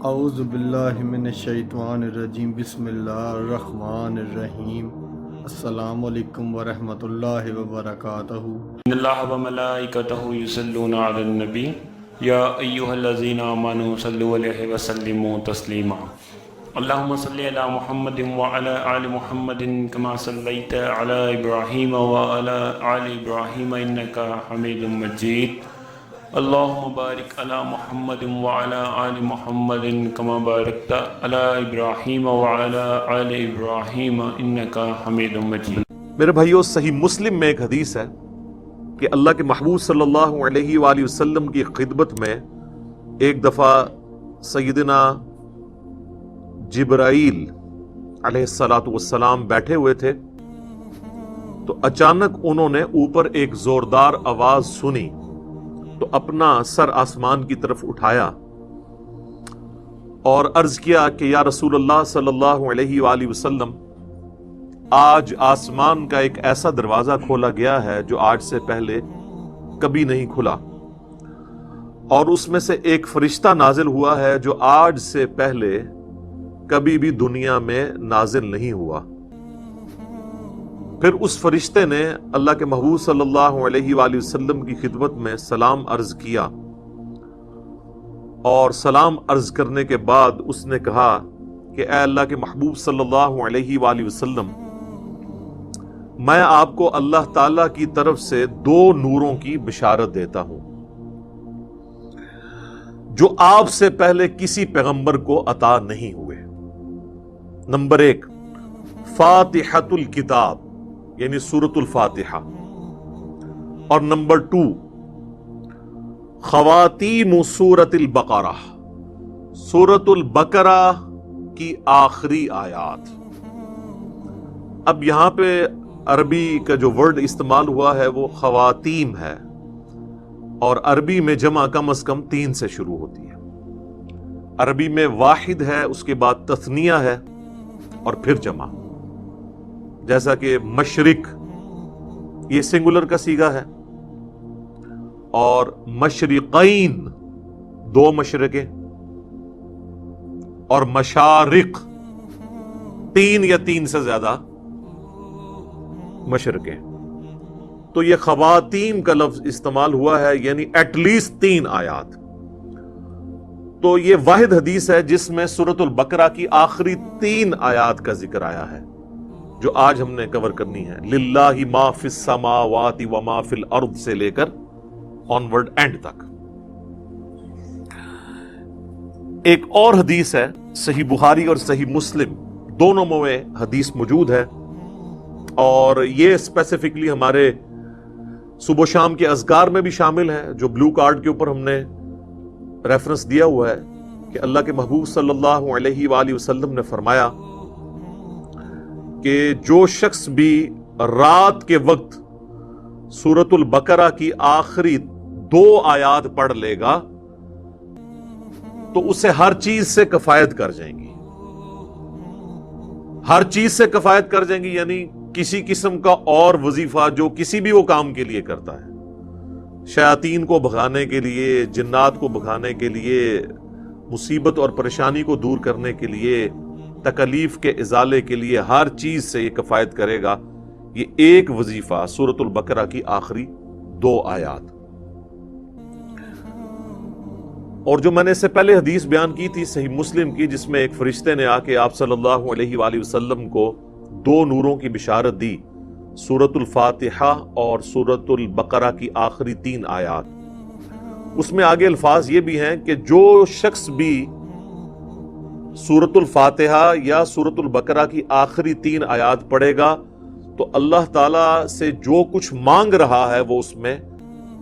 اعوذ باللہ من الشیطان الرجیم بسم اللہ الرحمن الرحیم السلام علیکم ورحمۃ اللہ وبرکاتہ۔ ان اللہ وملائکتہ یصلون علی النبی یا ایہا الذین آمنوا صلوا علیہ وسلموا تسلیما۔ اللہم صلی علی محمد وعلی آل محمد کما صلیت علی ابراہیم وعلی آل ابراہیم انک حمید مجید۔ اللہم بارک علی محمد وعلی آل محمد کما بارکت علی ابراہیم وعلی آل ابراہیم انک حمید مجید۔ میرے بھائیو، صحیح مسلم میں ایک حدیث ہے کہ اللہ کے محبوب صلی اللہ علیہ وآلہ وسلم کی خدمت میں ایک دفعہ سیدنا جبرائیل علیہ الصلاۃ والسلام بیٹھے ہوئے تھے تو اچانک انہوں نے اوپر ایک زوردار آواز سنی تو اپنا سر آسمان کی طرف اٹھایا اور عرض کیا کہ یا رسول اللہ صلی اللہ علیہ وآلہ وسلم، آج آسمان کا ایک ایسا دروازہ کھولا گیا ہے جو آج سے پہلے کبھی نہیں کھلا، اور اس میں سے ایک فرشتہ نازل ہوا ہے جو آج سے پہلے کبھی بھی دنیا میں نازل نہیں ہوا۔ پھر اس فرشتے نے اللہ کے محبوب صلی اللہ علیہ وآلہ وسلم کی خدمت میں سلام عرض کیا، اور سلام عرض کرنے کے بعد اس نے کہا کہ اے اللہ کے محبوب صلی اللہ علیہ وآلہ وسلم، میں آپ کو اللہ تعالی کی طرف سے 2 نوروں کی بشارت دیتا ہوں جو آپ سے پہلے کسی پیغمبر کو عطا نہیں ہوئے۔ نمبر 1، فاتحۃ الکتاب یعنی سورۃ الفاتحہ، اور نمبر 2، خواتیم سورۃ البقرہ، سورۃ البقرہ کی آخری آیات۔ اب یہاں پہ عربی کا جو ورڈ استعمال ہوا ہے وہ خواتیم ہے، اور عربی میں جمع کم از کم 3 سے شروع ہوتی ہے۔ عربی میں واحد ہے، اس کے بعد تثنیہ ہے اور پھر جمع، جیسا کہ مشرق یہ سنگولر کا صیغہ ہے، اور مشرقین 2 مشرقیں، اور مشارق 3 یا 3 سے زیادہ مشرقیں۔ تو یہ خواتین کا لفظ استعمال ہوا ہے، یعنی ایٹ لیسٹ 3 آیات۔ تو یہ واحد حدیث ہے جس میں سورۃ البقرہ کی آخری 3 آیات کا ذکر آیا ہے، جو آج ہم نے کور کرنی ہے، للہ ما فی السماوات وما فی الارض سے لے کر آنورڈ اینڈ تک۔ ایک اور حدیث ہے، صحیح بخاری اور صحیح مسلم دونوں میں حدیث موجود ہے، اور یہ اسپیسیفکلی ہمارے صبح و شام کے اذکار میں بھی شامل ہے، جو بلو کارڈ کے اوپر ہم نے ریفرنس دیا ہوا ہے کہ اللہ کے محبوب صلی اللہ علیہ وآلہ وسلم نے فرمایا کہ جو شخص بھی رات کے وقت سورۃ البقرہ کی آخری 2 آیات پڑھ لے گا تو اسے ہر چیز سے کفایت کر جائیں گی۔ ہر چیز سے کفایت کر جائیں گی یعنی کسی قسم کا اور وظیفہ جو کسی بھی وہ کام کے لیے کرتا ہے، شیاطین کو بھگانے کے لیے، جنات کو بھگانے کے لیے، مصیبت اور پریشانی کو دور کرنے کے لیے، تکلیف کے ازالے کے لیے، ہر چیز سے یہ کفایت کرے گا یہ ایک وظیفہ سورۃ البقرہ کی آخری 2 آیات۔ اور جو میں نے اس سے پہلے حدیث بیان کی تھی صحیح مسلم کی، جس میں ایک فرشتے نے آ کے آپ صلی اللہ علیہ وآلہ وسلم کو 2 نوروں کی بشارت دی، سورۃ الفاتحہ اور سورۃ البقرہ کی آخری 3 آیات۔ اس میں آگے الفاظ یہ بھی ہیں کہ جو شخص بھی سورۃ الفاتحہ یا سورۃ البقرہ کی آخری 3 آیات پڑھے گا تو اللہ تعالیٰ سے جو کچھ مانگ رہا ہے وہ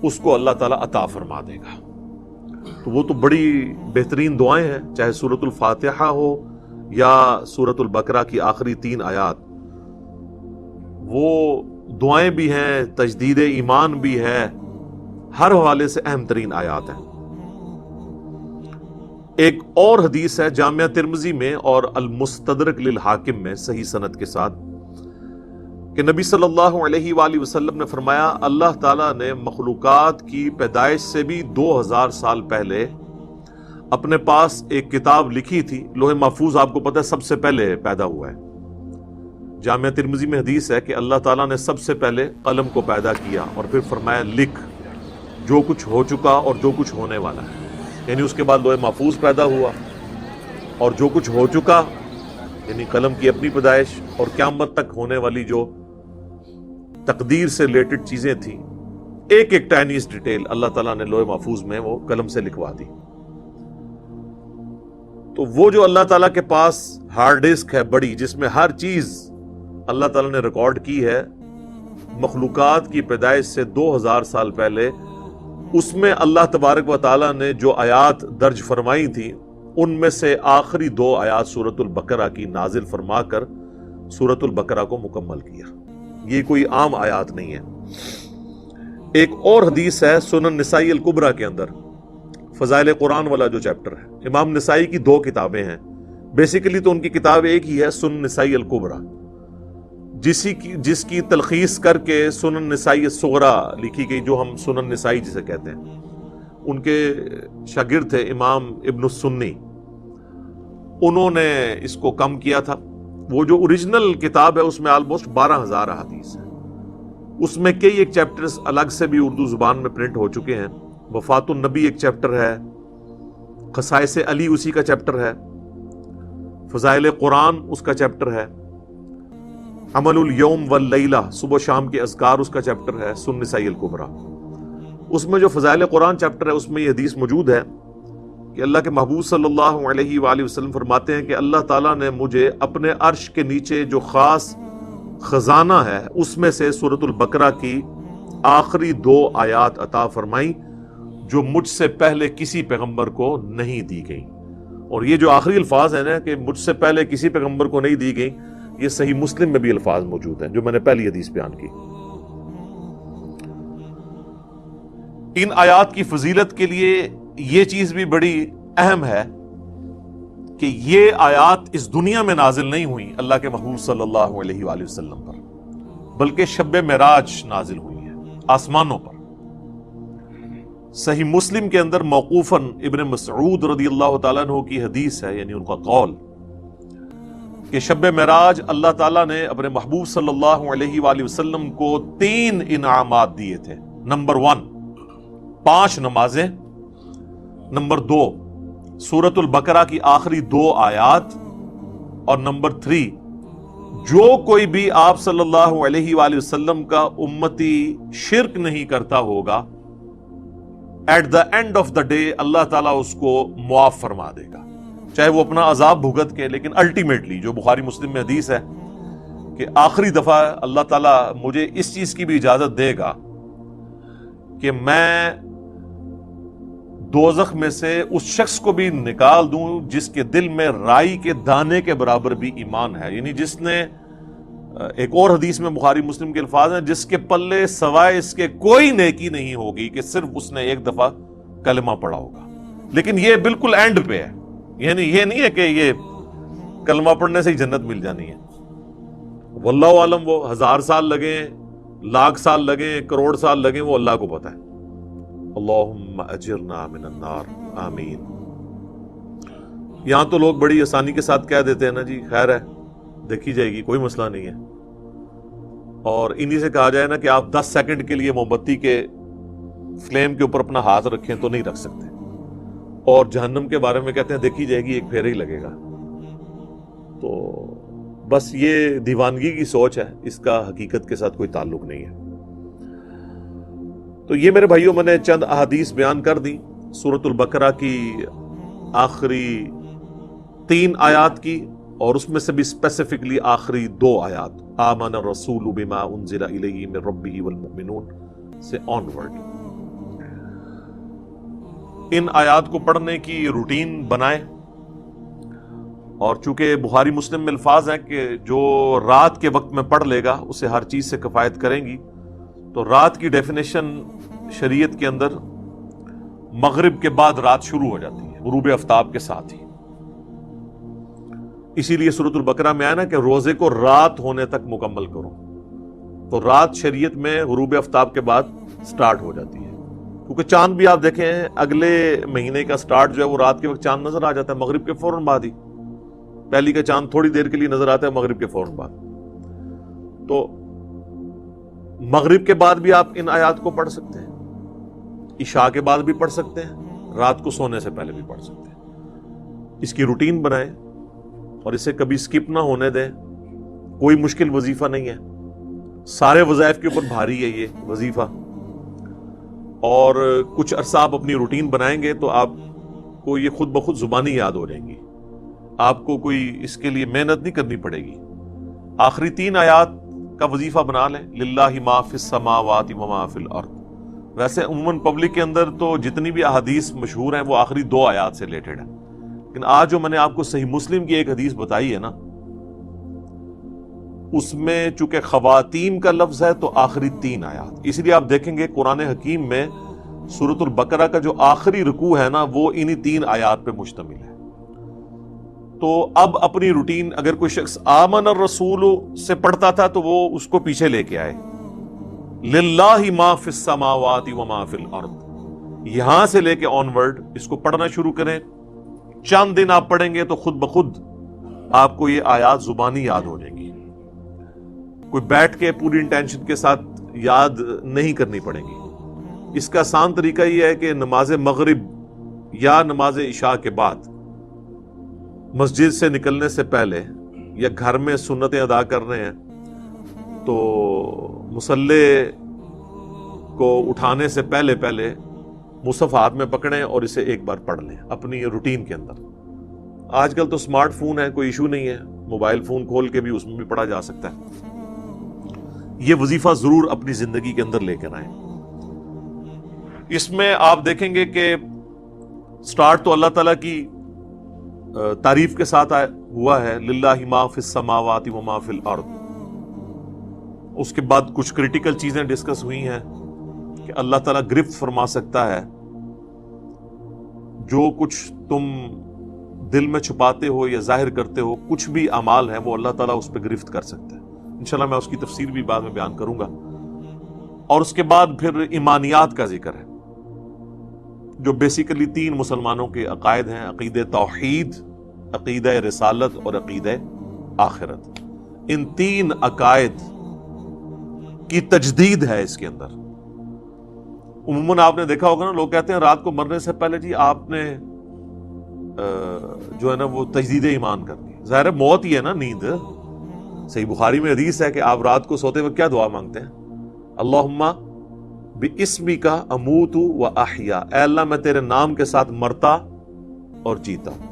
اس کو اللہ تعالیٰ عطا فرما دے گا۔ تو وہ تو بڑی بہترین دعائیں ہیں، چاہے سورۃ الفاتحہ ہو یا سورۃ البقرہ کی آخری 3 آیات، وہ دعائیں بھی ہیں، تجدید ایمان بھی ہے، ہر حوالے سے اہم ترین آیات ہیں۔ ایک اور حدیث ہے جامعہ ترمذی میں اور المستدرک للحاکم میں صحیح سند کے ساتھ کہ نبی صلی اللہ علیہ وآلہ وسلم نے فرمایا، اللہ تعالیٰ نے مخلوقات کی پیدائش سے بھی 2000 سال پہلے اپنے پاس ایک کتاب لکھی تھی. لوح محفوظ آپ کو پتہ ہے سب سے پہلے پیدا ہوا ہے. جامعہ ترمذی میں حدیث ہے کہ اللہ تعالیٰ نے سب سے پہلے قلم کو پیدا کیا اور پھر فرمایا لکھ جو کچھ ہو چکا اور جو کچھ ہونے والا ہے. یعنی اس کے بعد لوح محفوظ پیدا ہوا اور جو کچھ ہو چکا یعنی قلم کی اپنی پیدائش اور قیامت تک ہونے والی جو تقدیر سے ریلیٹڈ چیزیں تھیں ایک ایک ٹائنیز ڈیٹیل اللہ تعالیٰ نے لوح محفوظ میں وہ قلم سے لکھوا دی. تو وہ جو اللہ تعالیٰ کے پاس ہارڈ ڈسک ہے بڑی جس میں ہر چیز اللہ تعالیٰ نے ریکارڈ کی ہے مخلوقات کی پیدائش سے 2000 سال پہلے, اس میں اللہ تبارک و تعالیٰ نے جو آیات درج فرمائی تھی ان میں سے آخری 2 آیات سورۃ البقرہ کی نازل فرما کر سورۃ البقرہ کو مکمل کیا. یہ کوئی عام آیات نہیں ہے. ایک اور حدیث ہے سنن نسائی الکبریٰ کے اندر فضائل قرآن والا جو چیپٹر ہے. امام نسائی کی 2 کتابیں ہیں, بیسیکلی تو ان کی کتاب ایک ہی ہے سنن نسائی الکبریٰ, جس کی تلخیص کر کے سنن نسائی الصغریٰ لکھی گئی جو ہم سنن نسائی جسے کہتے ہیں. ان کے شاگرد تھے امام ابن السنی, انہوں نے اس کو کم کیا تھا. وہ جو اوریجنل کتاب ہے اس میں آلموسٹ 12,000 احادیث ہیں. اس میں کئی ایک چیپٹرز الگ سے بھی اردو زبان میں پرنٹ ہو چکے ہیں. وفات النبی ایک چیپٹر ہے, خصائص علی اسی کا چیپٹر ہے, فضائل قرآن اس کا چیپٹر ہے, عمل الیوم واللیلہ صبح و شام کے اذکار اس کا چیپٹر ہے سنن نسائی الکبریٰ. اس میں جو فضائل قرآن چیپٹر ہے اس میں یہ حدیث موجود ہے کہ اللہ کے محبوب صلی اللہ علیہ وآلہ وسلم فرماتے ہیں کہ اللہ تعالیٰ نے مجھے اپنے عرش کے نیچے جو خاص خزانہ ہے اس میں سے سورۃ البقرہ کی آخری 2 آیات عطا فرمائی جو مجھ سے پہلے کسی پیغمبر کو نہیں دی گئی. اور یہ جو آخری الفاظ ہیں نا کہ مجھ سے پہلے کسی پیغمبر کو نہیں دی گئی, یہ صحیح مسلم میں بھی الفاظ موجود ہیں جو میں نے پہلی حدیث بیان کی. ان آیات کی فضیلت کے لیے یہ چیز بھی بڑی اہم ہے کہ یہ آیات اس دنیا میں نازل نہیں ہوئی اللہ کے محبوب صلی اللہ علیہ وآلہ وسلم پر, بلکہ شب معراج نازل ہوئی ہے آسمانوں پر. صحیح مسلم کے اندر موقوفاً ابن مسعود رضی اللہ تعالیٰ عنہ کی حدیث ہے, یعنی ان کا قول کہ شب معراج اللہ تعالیٰ نے اپنے محبوب صلی اللہ علیہ وآلہ وسلم کو 3 انعامات دیے تھے. نمبر 1 5 نمازیں, نمبر 2 سورۃ البقرہ کی آخری 2 آیات, اور نمبر 3 جو کوئی بھی آپ صلی اللہ علیہ وآلہ وسلم کا امتی شرک نہیں کرتا ہوگا at the end of the day اللہ تعالیٰ اس کو معاف فرما دے گا, چاہے وہ اپنا عذاب بھگت کے, لیکن الٹیمیٹلی جو بخاری مسلم میں حدیث ہے کہ آخری دفعہ اللہ تعالیٰ مجھے اس چیز کی بھی اجازت دے گا کہ میں دوزخ میں سے اس شخص کو بھی نکال دوں جس کے دل میں رائی کے دانے کے برابر بھی ایمان ہے. یعنی جس نے, ایک اور حدیث میں بخاری مسلم کے الفاظ ہیں, جس کے پلے سوائے اس کے کوئی نیکی نہیں ہوگی کہ صرف اس نے ایک دفعہ کلمہ پڑھا ہوگا. لیکن یہ بالکل اینڈ پہ ہے, یعنی یہ نہیں ہے کہ یہ کلمہ پڑھنے سے ہی جنت مل جانی ہے. واللہ عالم وہ 1000 سال لگیں, لاکھ سال لگیں, کروڑ سال لگیں, وہ اللہ کو پتہ ہے. اللہم اجرنا من النار آمین. یہاں تو لوگ بڑی آسانی کے ساتھ کہہ دیتے ہیں نا جی خیر ہے دیکھی جائے گی, کوئی مسئلہ نہیں ہے. اور انہی سے کہا جائے نا کہ آپ 10 سیکنڈ کے لیے موم بتی کے فلیم کے اوپر اپنا ہاتھ رکھیں تو نہیں رکھ سکتے, اور جہنم کے بارے میں کہتے ہیں دیکھی جائے گی, ایک پھیرا ہی لگے گا. تو بس یہ دیوانگی کی سوچ ہے, اس کا حقیقت کے ساتھ کوئی تعلق نہیں ہے. تو یہ میرے بھائیوں میں نے چند احادیث بیان کر دی سورۃ البقرہ کی آخری 3 آیات کی, اور اس میں سے بھی اسپیسیفکلی آخری 2 آیات آمن الرسول بما انزل الیہ من ربہ والمؤمنون سے آنورڈ. ان آیات کو پڑھنے کی روٹین بنائیں, اور چونکہ بخاری مسلم میں الفاظ ہیں کہ جو رات کے وقت میں پڑھ لے گا اسے ہر چیز سے کفایت کریں گی, تو رات کی ڈیفینیشن شریعت کے اندر مغرب کے بعد رات شروع ہو جاتی ہے غروب آفتاب کے ساتھ ہی. اسی لیے سورۃ البقرہ میں آیا نا کہ روزے کو رات ہونے تک مکمل کرو, تو رات شریعت میں غروب آفتاب کے بعد سٹارٹ ہو جاتی ہے. کیونکہ چاند بھی آپ دیکھیں اگلے مہینے کا سٹارٹ جو ہے وہ رات کے وقت چاند نظر آ جاتا ہے، مغرب کے فوراً بعد ہی پہلی کا چاند تھوڑی دیر کے لیے نظر آتا ہے مغرب کے فوراً بعد. تو مغرب کے بعد بھی آپ ان آیات کو پڑھ سکتے ہیں، عشاء کے بعد بھی پڑھ سکتے ہیں، رات کو سونے سے پہلے بھی پڑھ سکتے ہیں. اس کی روٹین بنائیں اور اسے کبھی سکپ نہ ہونے دیں. کوئی مشکل وظیفہ نہیں ہے، سارے وظائف کے اوپر بھاری ہے یہ وظیفہ. اور کچھ عرصہ آپ اپنی روٹین بنائیں گے تو آپ کو یہ خود بخود زبانی یاد ہو جائیں گی، آپ کو کوئی اس کے لیے محنت نہیں کرنی پڑے گی. آخری 3 آیات کا وظیفہ بنا لیں، للہ ما فی السماوات و ما فی الارض. ویسے عموماً پبلک کے اندر تو جتنی بھی احادیث مشہور ہیں وہ آخری 2 آیات سے ریلیٹڈ ہیں، لیکن آج جو میں نے آپ کو صحیح مسلم کی ایک حدیث بتائی ہے نا، اس میں چونکہ خواتین کا لفظ ہے تو آخری 3 آیات. اس لیے آپ دیکھیں گے قرآن حکیم میں سورۃ البقرہ کا جو آخری رکوع ہے نا وہ انہی 3 آیات پہ مشتمل ہے. تو اب اپنی روٹین اگر کوئی شخص آمن الرسول سے پڑھتا تھا تو وہ اس کو پیچھے لے کے آئے، للہ ما فی السماوات و ما فی الارض، یہاں سے لے کے آنورڈ اس کو پڑھنا شروع کریں. چند دن آپ پڑھیں گے تو خود بخود آپ کو یہ آیات زبانی یاد ہو جائیں گی. کوئی بیٹھ کے پوری انٹینشن کے ساتھ یاد نہیں کرنی پڑے گی. اس کا آسان طریقہ یہ ہے کہ نماز مغرب یا نماز عشاء کے بعد مسجد سے نکلنے سے پہلے یا گھر میں سنتیں ادا کر رہے ہیں تو مصلی کو اٹھانے سے پہلے مصحف ہاتھ میں پکڑیں اور اسے ایک بار پڑھ لیں اپنی روٹین کے اندر. آج کل تو سمارٹ فون ہے، کوئی ایشو نہیں ہے، موبائل فون کھول کے بھی اس میں بھی پڑھا جا سکتا ہے. یہ وظیفہ ضرور اپنی زندگی کے اندر لے کر آئیں. اس میں آپ دیکھیں گے کہ سٹارٹ تو اللہ تعالیٰ کی تعریف کے ساتھ ہوا ہے، للہ ما فی السماوات و ما فی الارض. اس کے بعد کچھ کریٹیکل چیزیں ڈسکس ہوئی ہیں کہ اللہ تعالیٰ گرفت فرما سکتا ہے، جو کچھ تم دل میں چھپاتے ہو یا ظاہر کرتے ہو، کچھ بھی اعمال ہیں وہ اللہ تعالیٰ اس پہ گرفت کر سکتا ہے. انشاءاللہ میں اس کی تفسیر بھی بعد میں بیان کروں گا. اور اس کے بعد پھر ایمانیات کا ذکر ہے، جو بیسیکلی 3 مسلمانوں کے عقائد ہیں، عقیدہ توحید، عقیدہ رسالت اور عقیدہ آخرت. ان 3 عقائد کی تجدید ہے اس کے اندر. عموماً آپ نے دیکھا ہوگا نا، لوگ کہتے ہیں رات کو مرنے سے پہلے جی آپ نے جو ہے نا وہ تجدید ایمان کرنی. ظاہر موت ہی ہے نا، نیند. صحیح بخاری میں حدیث ہے کہ آپ رات کو سوتے وقت کیا دعا مانگتے ہیں؟ اللہم بِاسْمِکَ اموت و احیا، اے اللہ میں تیرے نام کے ساتھ مرتا اور جیتا ہوں.